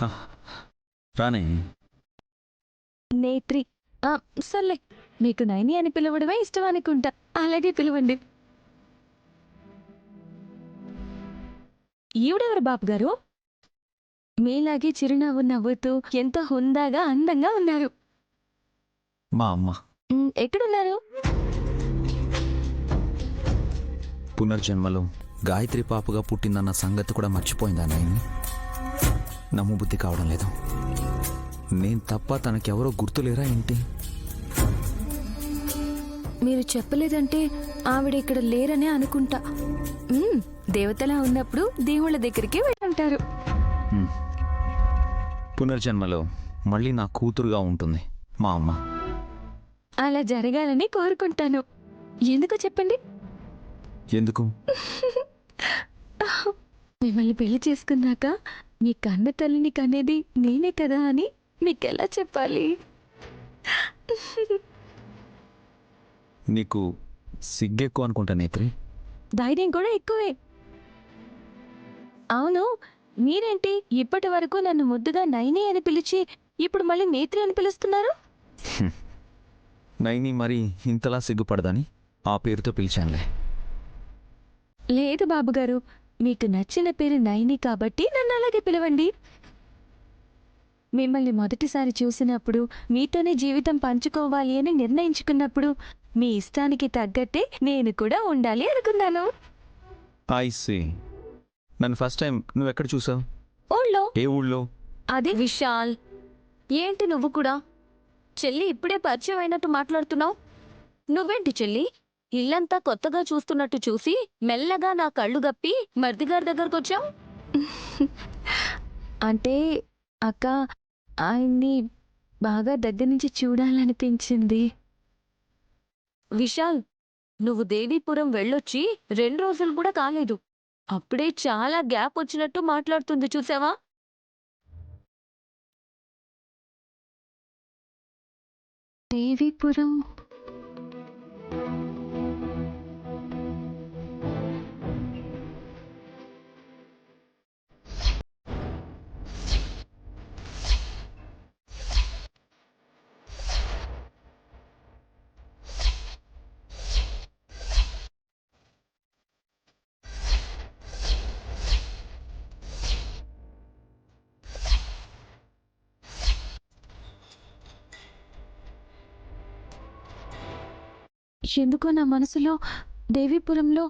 హ, రానే. నేత్రి. సర్లే, మీకు నైని అని పిలవడమే ఇష్టం అనుకుంటా. అలాగే పిలవండి. ఈవిడెవరు బాబు గారు? మీలాగే చిరునవ్వు నవ్వుతూ ఎంతో హుందాగా అందంగా ఉన్నారు. మా అమ్మ. ఎక్కడున్నారు? పునర్జన్మలో గాయత్రి పాపగా పుట్టిందన్న సంగతి కూడా మర్చిపోయిందా నాయని? నమ్మబుద్ధి కావడం లేదు. నేను తప్ప తనకెవరో గుర్తులేరా ఏంటి? మీరు చెప్పలేదంటే ఆవిడ ఇక్కడ లేరనే అనుకుంటా. దేవతలా ఉన్నప్పుడు దేవుళ్ళ దగ్గరికి వెళ్ళుంటారు. పునర్జన్మలో మళ్ళీ నా కూతురుగా ఉంటుంది మా అమ్మ. అలా జరగాలని కోరుకుంటాను. ఎందుకో చెప్పండి. ఎందుకు? మిమ్మల్ని పెళ్లి చేసుకున్నాక మీ కన్న తల్లిని కనేది నేనే కదా అని మీకెలా చెప్పాలి? నీకు సిగ్గెక్కువ అనుకుంటా నేత్రి. ధైర్యం కూడా ఎక్కువే. అవును, మీరేంటి ఇప్పటి వరకు నన్ను ముద్దుగా నైని అని పిలిచి ఇప్పుడు మళ్ళీ నేత్రి అని పిలుస్తున్నారు? నైని మరి ఇంతలా సిగ్గుపడదని ఆ పేరుతో పిలిచానులే. లేదు బాబుగారు, మీకు నచ్చిన పేరు నైని కాబట్టి నన్ను అలాగే పిలవండి. మిమ్మల్ని మొదటిసారి చూసినప్పుడు, మీతోనే జీవితం పంచుకోవాలి అని నిర్ణయించుకున్నప్పుడు మీ ఇష్టానికి తగ్గట్టే నేను కూడా ఉండాలి అనుకున్నాను. I see. నన్ను ఫస్ట్ టైం నువ్వెక్కడ చూసావు? ఊళ్ళో. ఏ ఊళ్ళో? అదే విశాల్. ఏంటి నువ్వు కూడా చెల్లి ఇప్పుడే పరిచయం అయినట్టు మాట్లాడుతున్నావు? నువ్వేంటి చెల్లి ఇల్లంతా కొత్తగా చూస్తున్నట్టు చూసి మెల్లగా నా కళ్ళు గప్పి మర్దిగారి దగ్గరకు వచ్చావు? అంటే అక్క, ఆయన్ని బాగా దగ్గర నుంచి చూడాలనిపించింది. విశాల్, నువ్వు దేవీపురం వెళ్ళొచ్చి 2 రోజులు కూడా కాలేదు. అప్పుడే చాలా గ్యాప్ వచ్చినట్టు మాట్లాడుతుంది, చూసావా? దేవీపురం. ఎందుకో నా మనసులో దేవీపురంలో